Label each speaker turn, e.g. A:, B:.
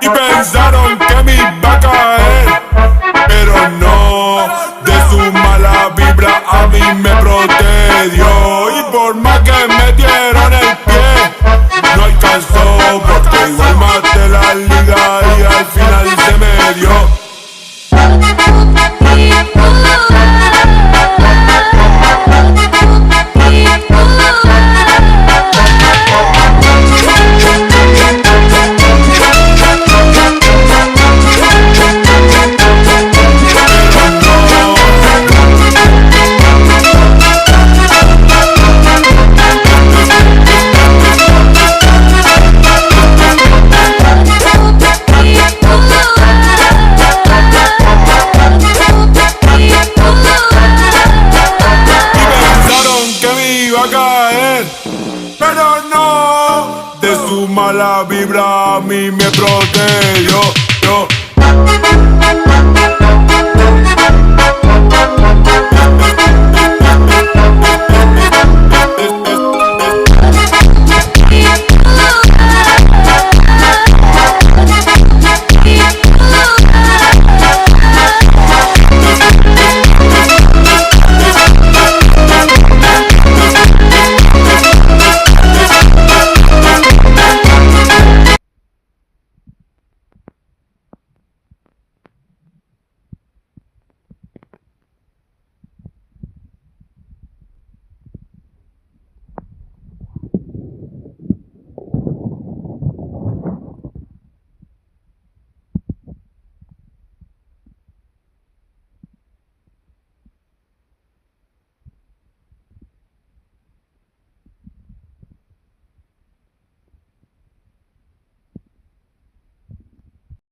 A: Y pensaron que me iba a caer, pero no, de su mala vibra a mí me protegió. Y por más que metieron el pie, no alcanzó, porque igual maté la liga y al final se me dio. Pero no, de su mala vibra a mí me protegió.